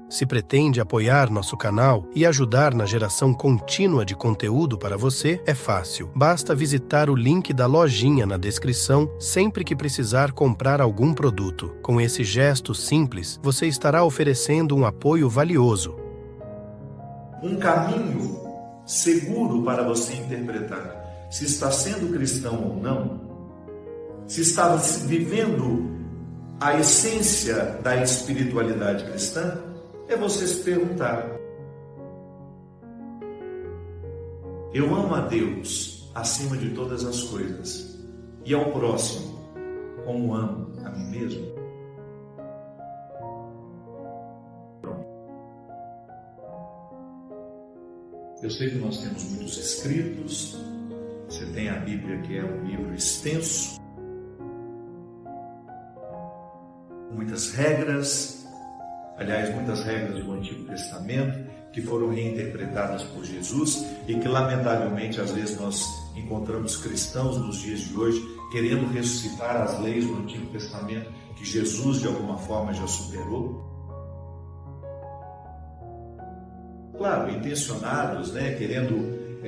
Se pretende apoiar nosso canal e ajudar na geração contínua de conteúdo para você, é fácil. Basta visitar o link da lojinha na descrição sempre que precisar comprar algum produto. Com esse gesto simples, você estará oferecendo um apoio valioso. Um caminho seguro para você interpretar se está sendo cristão ou não, se está vivendo a essência da espiritualidade cristã, é você se perguntar: eu amo a Deus acima de todas as coisas e ao próximo como amo a mim mesmo? Eu sei que nós temos muitos escritos, você tem a Bíblia, que é um livro extenso, muitas regras, aliás, muitas regras do Antigo Testamento que foram reinterpretadas por Jesus e que, lamentavelmente, às vezes nós encontramos cristãos nos dias de hoje querendo ressuscitar as leis do Antigo Testamento que Jesus, de alguma forma, já superou. Claro, intencionados, querendo,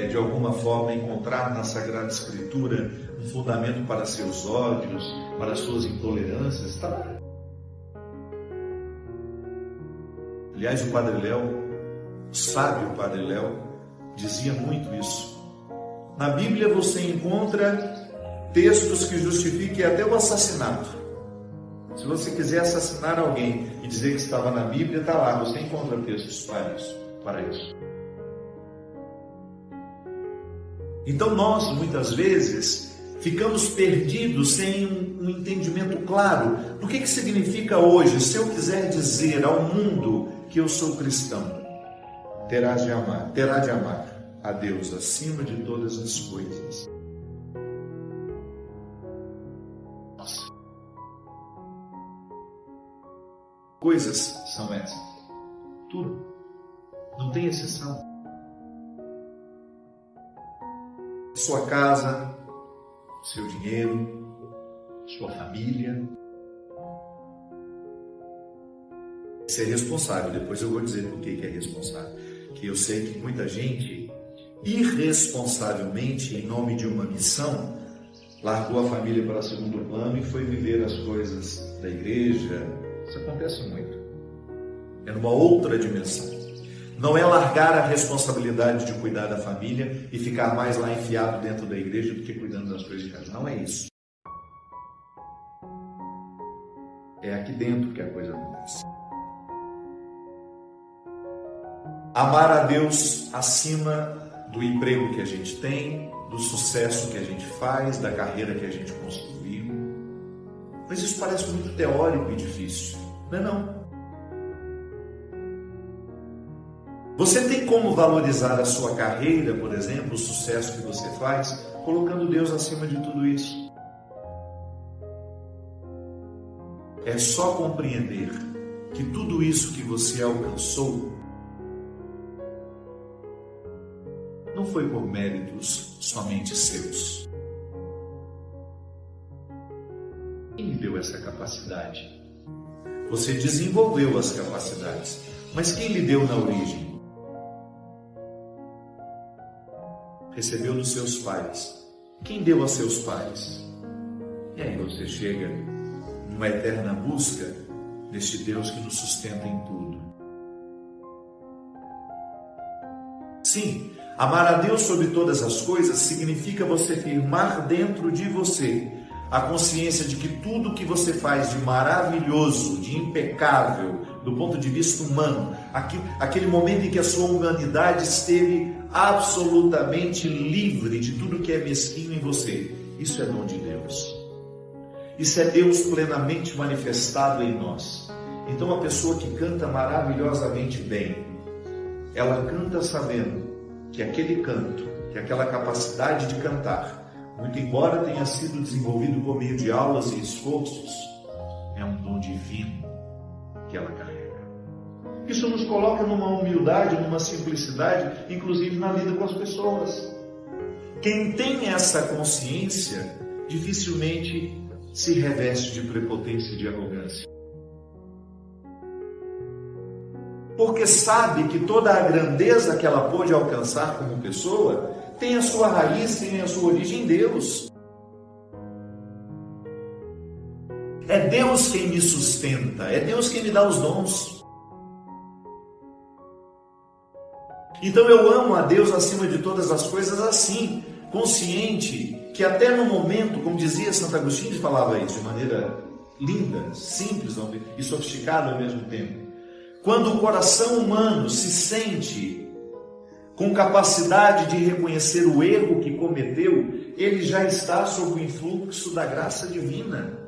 de alguma forma, encontrar na Sagrada Escritura um fundamento para seus ódios, para suas intolerâncias, tá? Aliás, o Padre Léo, o sábio Padre Léo, dizia muito isso. Na Bíblia você encontra textos que justifiquem até o assassinato. Se você quiser assassinar alguém e dizer que estava na Bíblia, está lá, você encontra textos para isso. Então nós, muitas vezes, ficamos perdidos sem um entendimento claro do que significa hoje, se eu quiser dizer ao mundo que eu sou cristão, terá de amar a Deus acima de todas as coisas. Nossa. Coisas são essas. Tudo. Não tem exceção. Sua casa, seu dinheiro, sua família. Ser responsável, depois eu vou dizer por que é responsável. Que eu sei que muita gente, irresponsavelmente, em nome de uma missão, largou a família para segundo plano e foi viver as coisas da igreja. Isso acontece muito. É numa outra dimensão. Não é largar a responsabilidade de cuidar da família e ficar mais lá enfiado dentro da igreja do que cuidando das coisas de casa. Não é isso. É aqui dentro que a coisa acontece. Amar a Deus acima do emprego que a gente tem, do sucesso que a gente faz, da carreira que a gente construiu. Mas isso parece muito teórico e difícil, não é não? Você tem como valorizar a sua carreira, por exemplo, o sucesso que você faz, colocando Deus acima de tudo isso. É só compreender que tudo isso que você alcançou não foi por méritos somente seus. Quem lhe deu essa capacidade? Você desenvolveu as capacidades, mas quem lhe deu na origem? Recebeu dos seus pais. Quem deu a seus pais? E aí você chega numa eterna busca deste Deus que nos sustenta em tudo. Sim, amar a Deus sobre todas as coisas significa você firmar dentro de você a consciência de que tudo que você faz de maravilhoso, de impecável, do ponto de vista humano, aquele momento em que a sua humanidade esteve absolutamente livre de tudo que é mesquinho em você, isso é dom de Deus. Isso é Deus plenamente manifestado em nós. Então a pessoa que canta maravilhosamente bem, ela canta sabendo que aquele canto, que aquela capacidade de cantar, muito embora tenha sido desenvolvido por meio de aulas e esforços, é um dom divino que ela carrega. Isso nos coloca numa humildade, numa simplicidade, inclusive na lida com as pessoas. Quem tem essa consciência dificilmente se reveste de prepotência e de arrogância. Porque sabe que toda a grandeza que ela pôde alcançar como pessoa tem a sua raiz, tem a sua origem em Deus. É Deus quem me sustenta, é Deus quem me dá os dons. Então eu amo a Deus acima de todas as coisas assim, consciente que até no momento, como dizia Santo Agostinho, ele falava isso de maneira linda, simples e sofisticada ao mesmo tempo. Quando o coração humano se sente com capacidade de reconhecer o erro que cometeu, ele já está sob o influxo da graça divina.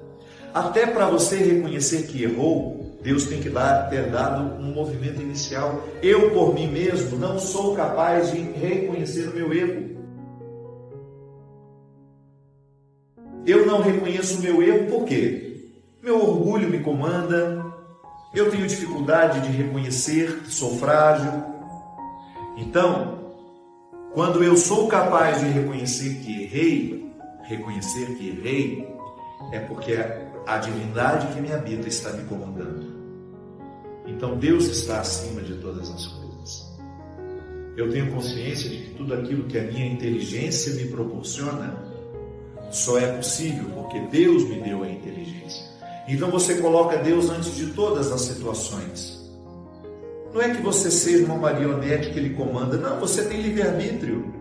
Até para você reconhecer que errou, Deus tem que ter dado um movimento inicial. Eu, por mim mesmo, não sou capaz de reconhecer o meu erro. Eu não reconheço o meu erro por quê? Meu orgulho me comanda, eu tenho dificuldade de reconhecer que sou frágil. Então, quando eu sou capaz de reconhecer que errei, é porque a divindade que me habita está me comandando. Então Deus está acima de todas as coisas. Eu tenho consciência de que tudo aquilo que a minha inteligência me proporciona só é possível porque Deus me deu a inteligência. Então você coloca Deus antes de todas as situações. Não é que você seja uma marionete que Ele comanda. Não, você tem livre-arbítrio.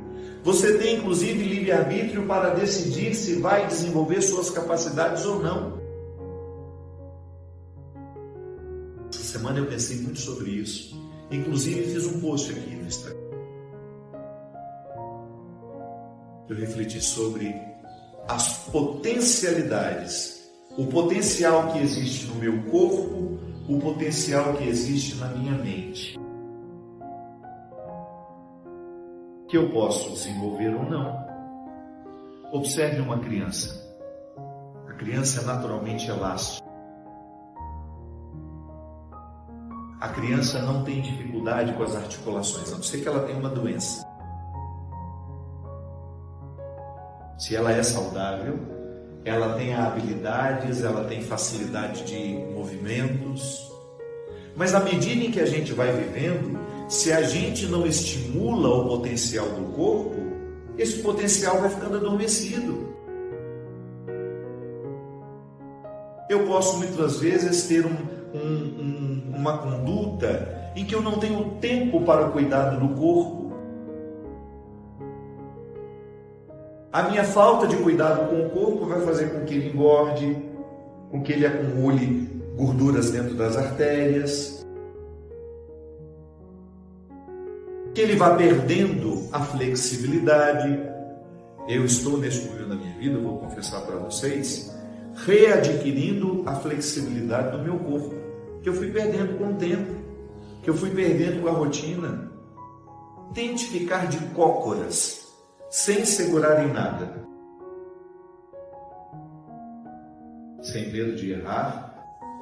Você tem inclusive livre-arbítrio para decidir se vai desenvolver suas capacidades ou não. Essa semana eu pensei muito sobre isso. Inclusive fiz um post aqui no Instagram. Eu refleti sobre as potencialidades, o potencial que existe no meu corpo, o potencial que existe na minha mente, que eu posso desenvolver ou não. Observe uma criança. A criança é naturalmente elástica. A criança não tem dificuldade com as articulações, a não ser que ela tenha uma doença. Se ela é saudável, ela tem habilidades, ela tem facilidade de movimentos. Mas à medida em que a gente vai vivendo, se a gente não estimula o potencial do corpo, esse potencial vai ficando adormecido. Eu posso muitas vezes ter uma conduta em que eu não tenho tempo para o cuidado do corpo. A minha falta de cuidado com o corpo vai fazer com que ele engorde, com que ele acumule gorduras dentro das artérias, que ele vá perdendo a flexibilidade. Eu estou neste momento da minha vida, vou confessar para vocês, readquirindo a flexibilidade do meu corpo, que eu fui perdendo com o tempo, que eu fui perdendo com a rotina. Tente ficar de cócoras, sem segurar em nada, sem medo de errar.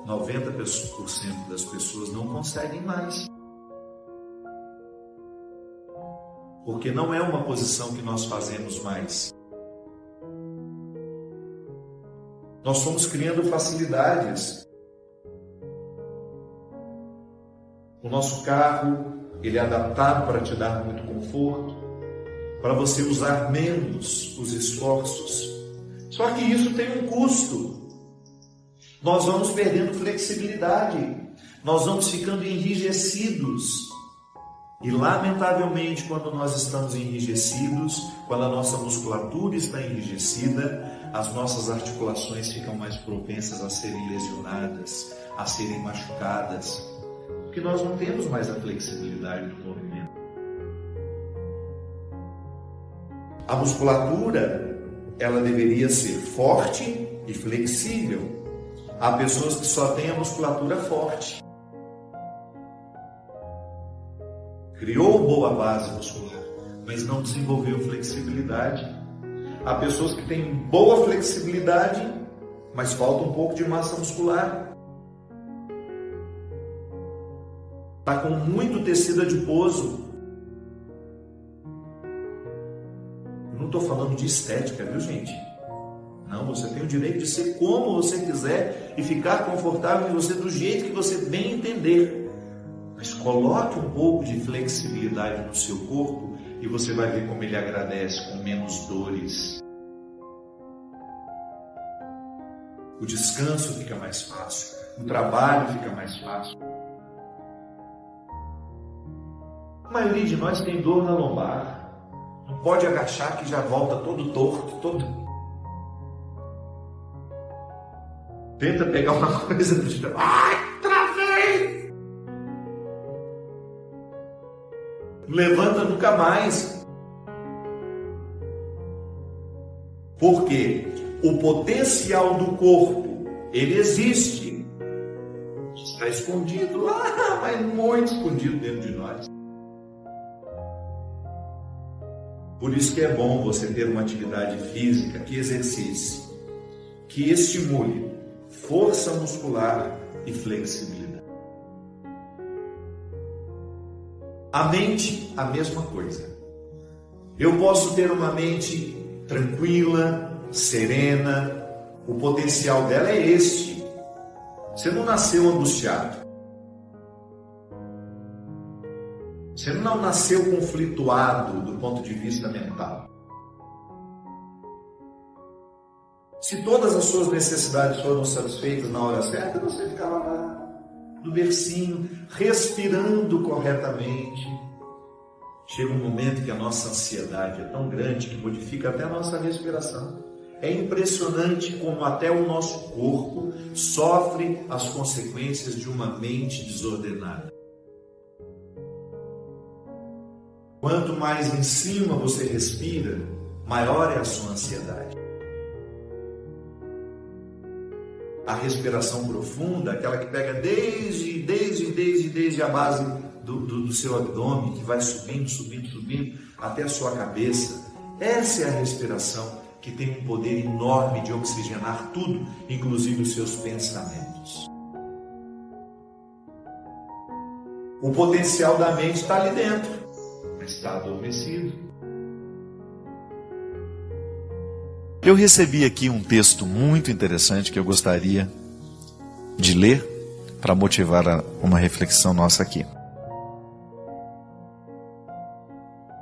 90% das pessoas não conseguem mais, porque não é uma posição que nós fazemos mais. Nós fomos criando facilidades. O nosso carro, ele é adaptado para te dar muito conforto, para você usar menos os esforços. Só que isso tem um custo. Nós vamos perdendo flexibilidade, nós vamos ficando enrijecidos. E lamentavelmente, quando nós estamos enrijecidos, quando a nossa musculatura está enrijecida, as nossas articulações ficam mais propensas a serem lesionadas, a serem machucadas, porque nós não temos mais a flexibilidade do movimento. A musculatura, ela deveria ser forte e flexível. Há pessoas que só têm a musculatura forte. Criou boa base muscular, mas não desenvolveu flexibilidade. Há pessoas que têm boa flexibilidade, mas falta um pouco de massa muscular. Está com muito tecido adiposo. Eu não estou falando de estética, viu, gente? Não, você tem o direito de ser como você quiser e ficar confortável em você do jeito que você bem entender. Mas coloque um pouco de flexibilidade no seu corpo e você vai ver como ele agradece com menos dores. O descanso fica mais fácil, o trabalho fica mais fácil. A maioria de nós tem dor na lombar. Não pode agachar que já volta todo torto, todo... Tenta pegar uma coisa do tipo, ai, travei! Levanta nunca mais. Por quê? O potencial do corpo, ele existe. Está escondido lá, mas muito escondido dentro de nós. Por isso que é bom você ter uma atividade física que exercite, que estimule força muscular e flexibilidade. A mente, a mesma coisa. Eu posso ter uma mente tranquila, serena, o potencial dela é este. Você não nasceu angustiado. Você não nasceu conflituado do ponto de vista mental. Se todas as suas necessidades foram satisfeitas na hora certa, você ficava lá, no bercinho, respirando corretamente. Chega um momento que a nossa ansiedade é tão grande que modifica até a nossa respiração. É impressionante como até o nosso corpo sofre as consequências de uma mente desordenada. Quanto mais em cima você respira, maior é a sua ansiedade. A respiração profunda, aquela que pega desde a base do seu abdômen, que vai subindo, até a sua cabeça. Essa é a respiração que tem um poder enorme de oxigenar tudo, inclusive os seus pensamentos. O potencial da mente está ali dentro, mas está adormecido. Eu recebi aqui um texto muito interessante que eu gostaria de ler para motivar uma reflexão nossa aqui.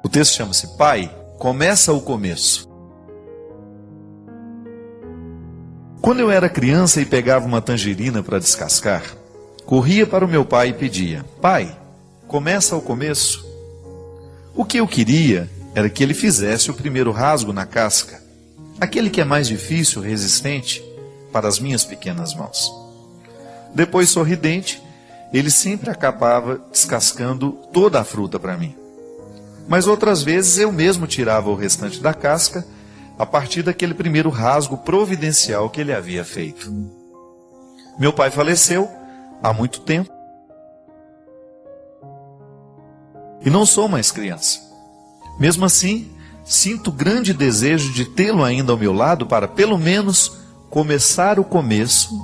O texto chama-se Pai, começa o começo. Quando eu era criança e pegava uma tangerina para descascar, corria para o meu pai e pedia: Pai, começa o começo. O que eu queria era que ele fizesse o primeiro rasgo na casca, aquele que é mais difícil, resistente, para as minhas pequenas mãos. Depois, sorridente, ele sempre acabava descascando toda a fruta para mim. Mas outras vezes eu mesmo tirava o restante da casca a partir daquele primeiro rasgo providencial que ele havia feito. Meu pai faleceu há muito tempo e não sou mais criança. Mesmo assim, sinto grande desejo de tê-lo ainda ao meu lado para, pelo menos, começar o começo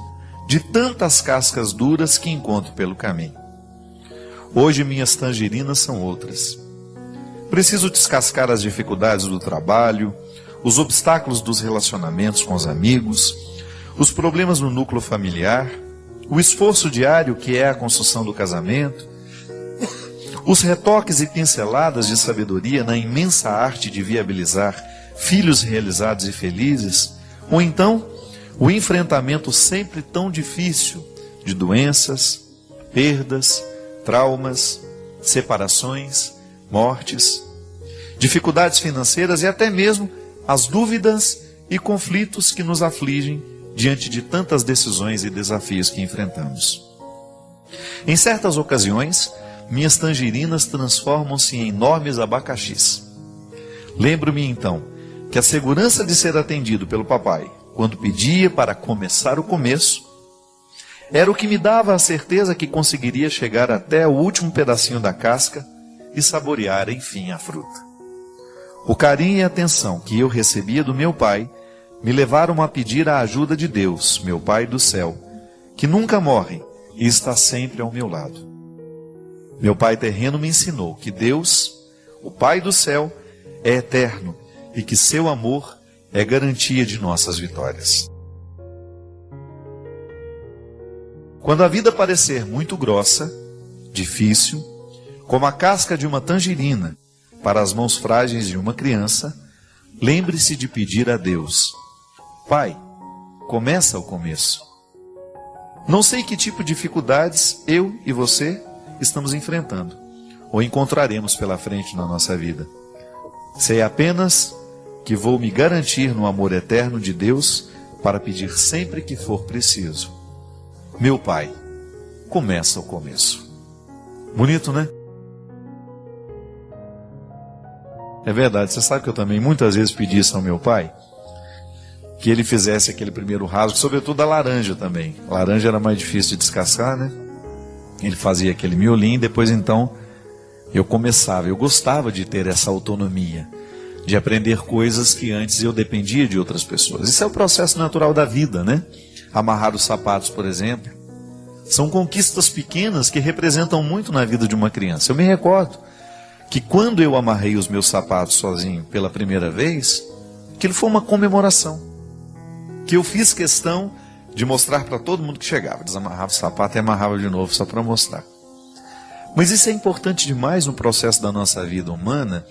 de tantas cascas duras que encontro pelo caminho. Hoje minhas tangerinas são outras. Preciso descascar as dificuldades do trabalho, os obstáculos dos relacionamentos com os amigos, os problemas no núcleo familiar, o esforço diário que é a construção do casamento, os retoques e pinceladas de sabedoria na imensa arte de viabilizar filhos realizados e felizes, ou então o enfrentamento sempre tão difícil de doenças, perdas, traumas, separações, mortes, dificuldades financeiras e até mesmo as dúvidas e conflitos que nos afligem diante de tantas decisões e desafios que enfrentamos. Em certas ocasiões, minhas tangerinas transformam-se em enormes abacaxis. Lembro-me então que a segurança de ser atendido pelo papai, quando pedia para começar o começo, era o que me dava a certeza que conseguiria chegar até o último pedacinho da casca e saborear, enfim, a fruta. O carinho e a atenção que eu recebia do meu pai me levaram a pedir a ajuda de Deus, meu Pai do céu, que nunca morre e está sempre ao meu lado. Meu pai terreno me ensinou que Deus, o Pai do céu, é eterno e que seu amor é garantia de nossas vitórias. Quando a vida parecer muito grossa, difícil, como a casca de uma tangerina para as mãos frágeis de uma criança, lembre-se de pedir a Deus: Pai, começa o começo. Não sei que tipo de dificuldades eu e você estamos enfrentando ou encontraremos pela frente na nossa vida. Sei apenas que vou me garantir no amor eterno de Deus para pedir sempre que for preciso: Meu Pai, começa o começo. Bonito, né? É verdade, você sabe que eu também muitas vezes pedi isso ao meu pai, que ele fizesse aquele primeiro rasgo, sobretudo a laranja também. A laranja era mais difícil de descascar, né? Ele fazia aquele miolinho, depois então eu começava. Eu gostava de ter essa autonomia, de aprender coisas que antes eu dependia de outras pessoas. Isso é o processo natural da vida, né? Amarrar os sapatos, por exemplo, são conquistas pequenas que representam muito na vida de uma criança. Eu me recordo que quando eu amarrei os meus sapatos sozinho pela primeira vez, aquilo foi uma comemoração, que eu fiz questão de mostrar para todo mundo que chegava. Desamarrava o sapato e amarrava de novo só para mostrar. Mas isso é importante demais no processo da nossa vida humana,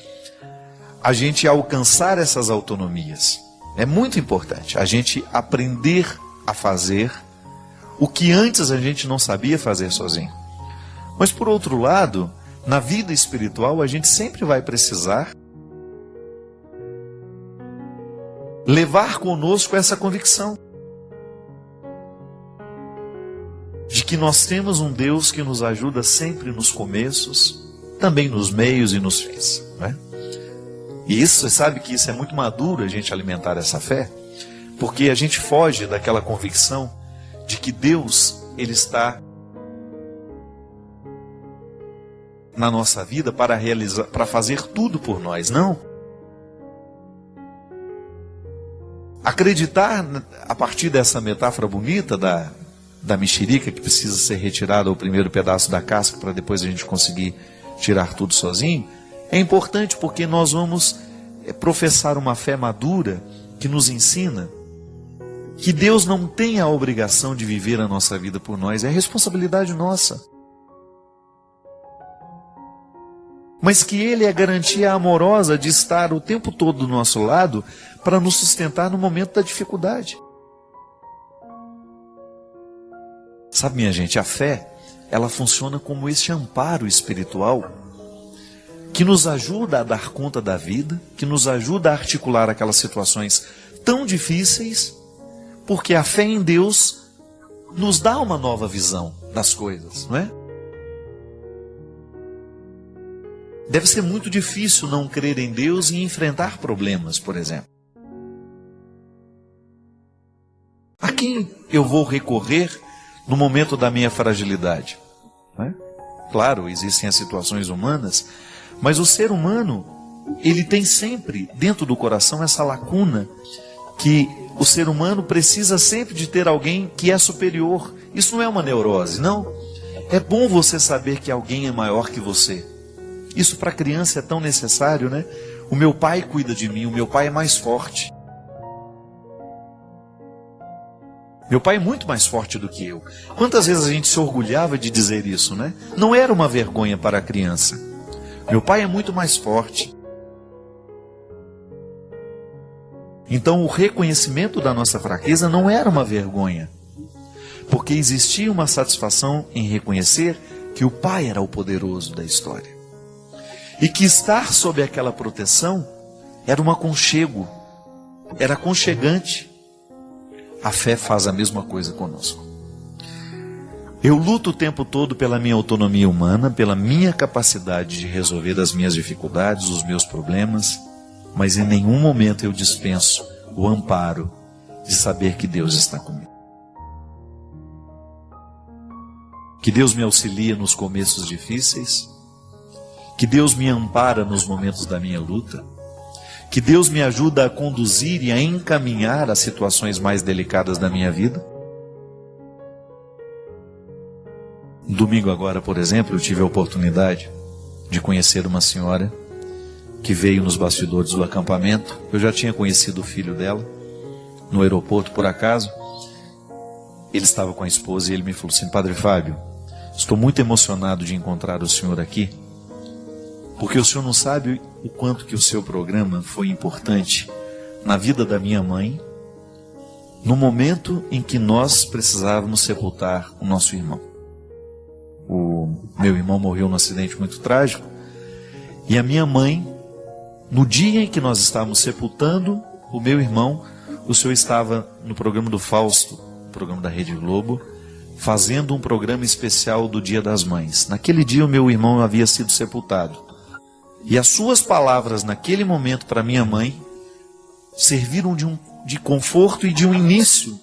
a gente alcançar essas autonomias. É muito importante a gente aprender a fazer o que antes a gente não sabia fazer sozinho. Mas por outro lado, na vida espiritual, a gente sempre vai precisar levar conosco essa convicção de que nós temos um Deus que nos ajuda sempre nos começos, também nos meios e nos fins, né? E isso, você sabe que isso é muito maduro, a gente alimentar essa fé, porque a gente foge daquela convicção de que Deus, Ele está na nossa vida para realizar, para fazer tudo por nós. Não. Acreditar, a partir dessa metáfora bonita da mexerica que precisa ser retirada o primeiro pedaço da casca para depois a gente conseguir tirar tudo sozinho, é importante porque nós vamos professar uma fé madura que nos ensina que Deus não tem a obrigação de viver a nossa vida por nós, é responsabilidade nossa. Mas que Ele é a garantia amorosa de estar o tempo todo do nosso lado para nos sustentar no momento da dificuldade. Sabe, minha gente, a fé, ela funciona como esse amparo espiritual que nos ajuda a dar conta da vida, que nos ajuda a articular aquelas situações tão difíceis, porque a fé em Deus nos dá uma nova visão das coisas, não é? Deve ser muito difícil não crer em Deus e enfrentar problemas, por exemplo. A quem eu vou recorrer no momento da minha fragilidade? Não é? Claro, existem as situações humanas, mas o ser humano, ele tem sempre dentro do coração essa lacuna que o ser humano precisa sempre de ter alguém que é superior. Isso não é uma neurose, não. É bom você saber que alguém é maior que você. Isso para a criança é tão necessário, né? O meu pai cuida de mim, o meu pai é mais forte. Meu pai é muito mais forte do que eu. Quantas vezes a gente se orgulhava de dizer isso, né? Não era uma vergonha para a criança. Meu pai é muito mais forte. Então o reconhecimento da nossa fraqueza não era uma vergonha, porque existia uma satisfação em reconhecer que o pai era o poderoso da história. E que estar sob aquela proteção era um aconchego, era aconchegante. A fé faz a mesma coisa conosco. Eu luto o tempo todo pela minha autonomia humana, pela minha capacidade de resolver as minhas dificuldades, os meus problemas, mas em nenhum momento eu dispenso o amparo de saber que Deus está comigo. Que Deus me auxilia nos começos difíceis, que Deus me ampara nos momentos da minha luta, que Deus me ajuda a conduzir e a encaminhar as situações mais delicadas da minha vida. Domingo agora, por exemplo, eu tive a oportunidade de conhecer uma senhora que veio nos bastidores do acampamento. Eu já tinha conhecido o filho dela no aeroporto por acaso. Ele estava com a esposa e ele me falou assim: Padre Fábio, estou muito emocionado de encontrar o senhor aqui, porque o senhor não sabe o quanto que o seu programa foi importante na vida da minha mãe, no momento em que nós precisávamos sepultar o nosso irmão. O meu irmão morreu num acidente muito trágico, e a minha mãe, no dia em que nós estávamos sepultando o meu irmão, o senhor estava no programa do Fausto, programa da Rede Globo, fazendo um programa especial do Dia das Mães. Naquele dia o meu irmão havia sido sepultado. E as suas palavras naquele momento para minha mãe serviram de conforto e de um início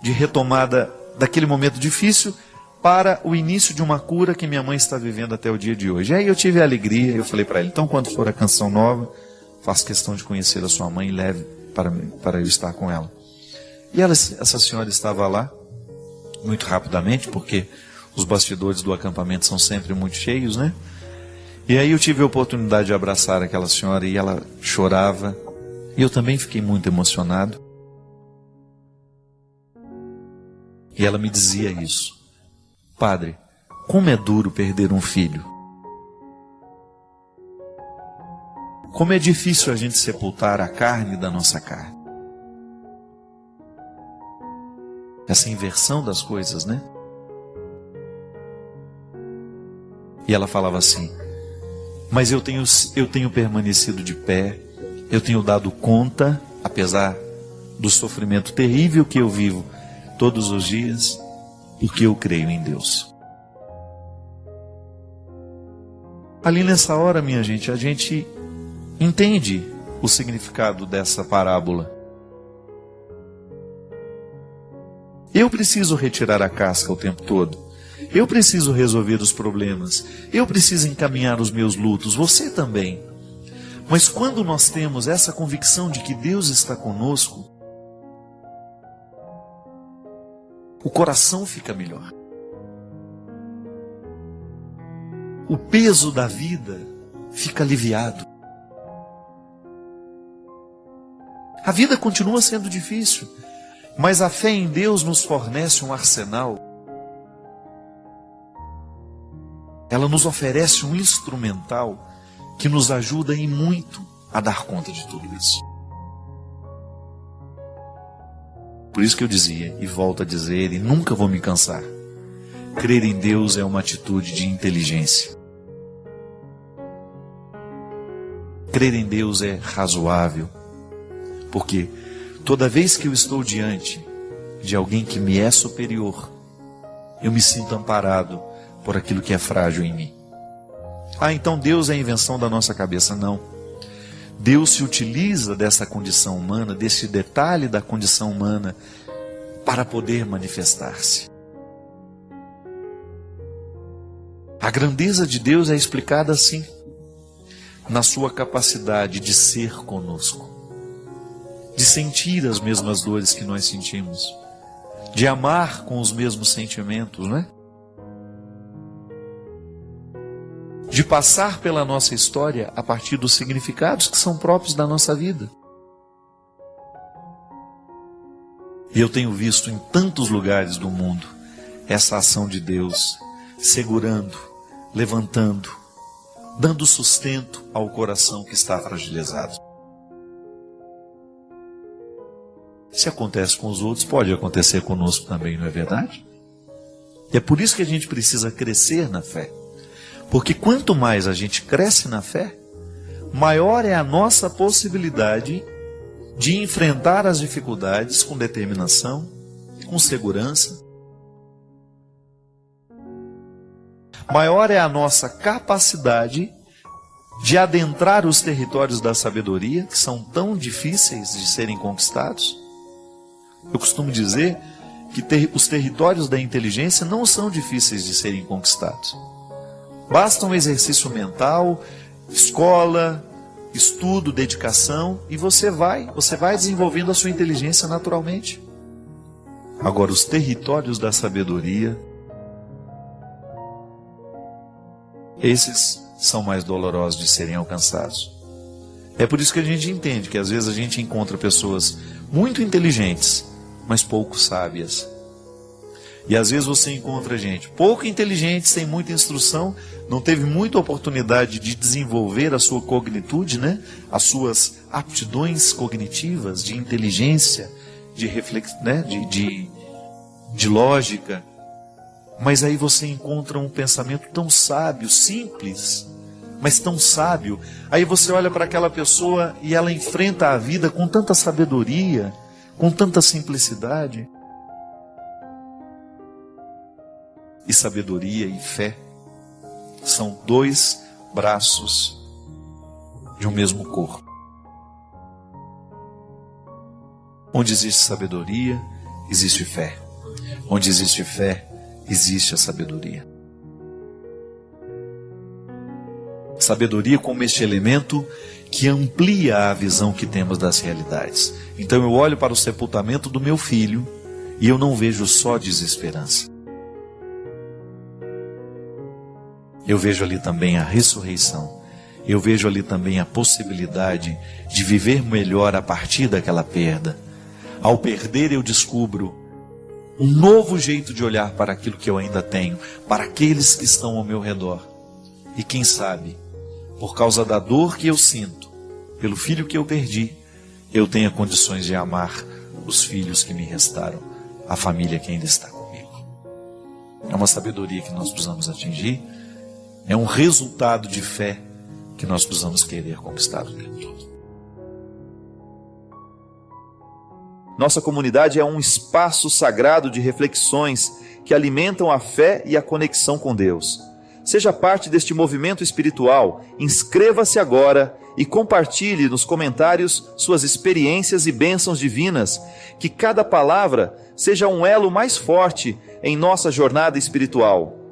de retomada daquele momento difícil para o início de uma cura que minha mãe está vivendo até o dia de hoje. E aí eu tive a alegria, eu falei para ele: então quando for a canção nova, faço questão de conhecer a sua mãe e leve para eu estar com ela. E essa senhora estava lá, muito rapidamente, porque os bastidores do acampamento são sempre muito cheios, né? E aí eu tive a oportunidade de abraçar aquela senhora e ela chorava. E eu também fiquei muito emocionado. E ela me dizia isso: Padre, como é duro perder um filho. Como é difícil a gente sepultar a carne da nossa carne. Essa inversão das coisas, né? E ela falava assim: mas eu tenho permanecido de pé, eu tenho dado conta, apesar do sofrimento terrível que eu vivo todos os dias, porque eu creio em Deus. Ali nessa hora, minha gente, a gente entende o significado dessa parábola. Eu preciso retirar a casca o tempo todo. Eu preciso resolver os problemas. Eu preciso encaminhar os meus lutos. Você também. Mas quando nós temos essa convicção de que Deus está conosco, o coração fica melhor. O peso da vida fica aliviado. A vida continua sendo difícil, mas a fé em Deus nos fornece um arsenal. Ela nos oferece um instrumental que nos ajuda em muito a dar conta de tudo isso. Por isso que eu dizia, e volto a dizer, e nunca vou me cansar: crer em Deus é uma atitude de inteligência. Crer em Deus é razoável, porque toda vez que eu estou diante de alguém que me é superior, eu me sinto amparado por aquilo que é frágil em mim. Ah, então Deus é a invenção da nossa cabeça. Não. Deus se utiliza dessa condição humana, desse detalhe da condição humana, para poder manifestar-se. A grandeza de Deus é explicada assim, na sua capacidade de ser conosco, de sentir as mesmas dores que nós sentimos, de amar com os mesmos sentimentos, não é? De passar pela nossa história a partir dos significados que são próprios da nossa vida. E eu tenho visto em tantos lugares do mundo essa ação de Deus, segurando, levantando, dando sustento ao coração que está fragilizado. Se acontece com os outros, pode acontecer conosco também, não é verdade? E é por isso que a gente precisa crescer na fé. Porque quanto mais a gente cresce na fé, maior é a nossa possibilidade de enfrentar as dificuldades com determinação, com segurança. Maior é a nossa capacidade de adentrar os territórios da sabedoria, que são tão difíceis de serem conquistados. Eu costumo dizer que os territórios da inteligência não são difíceis de serem conquistados. Basta um exercício mental, escola, estudo, dedicação, e você vai desenvolvendo a sua inteligência naturalmente. Agora, os territórios da sabedoria, esses são mais dolorosos de serem alcançados. É por isso que a gente entende que às vezes a gente encontra pessoas muito inteligentes, mas pouco sábias. E às vezes você encontra gente pouco inteligente, sem muita instrução, não teve muita oportunidade de desenvolver a sua cognitude, né? As suas aptidões cognitivas, de inteligência, de reflexão, né? de lógica. Mas aí você encontra um pensamento tão sábio, simples, mas tão sábio. Aí você olha para aquela pessoa e ela enfrenta a vida com tanta sabedoria, com tanta simplicidade. E sabedoria e fé são dois braços de um mesmo corpo. Onde existe sabedoria, existe fé. Onde existe fé, existe a sabedoria. Sabedoria como este elemento que amplia a visão que temos das realidades. Então eu olho para o sepultamento do meu filho e eu não vejo só desesperança. Eu vejo ali também a ressurreição. Eu vejo ali também a possibilidade de viver melhor a partir daquela perda. Ao perder, eu descubro um novo jeito de olhar para aquilo que eu ainda tenho, para aqueles que estão ao meu redor. E quem sabe, por causa da dor que eu sinto, pelo filho que eu perdi, eu tenha condições de amar os filhos que me restaram, a família que ainda está comigo. É uma sabedoria que nós precisamos atingir. É um resultado de fé que nós precisamos querer conquistar o tempo todo. Nossa comunidade é um espaço sagrado de reflexões que alimentam a fé e a conexão com Deus. Seja parte deste movimento espiritual, inscreva-se agora e compartilhe nos comentários suas experiências e bênçãos divinas, que cada palavra seja um elo mais forte em nossa jornada espiritual.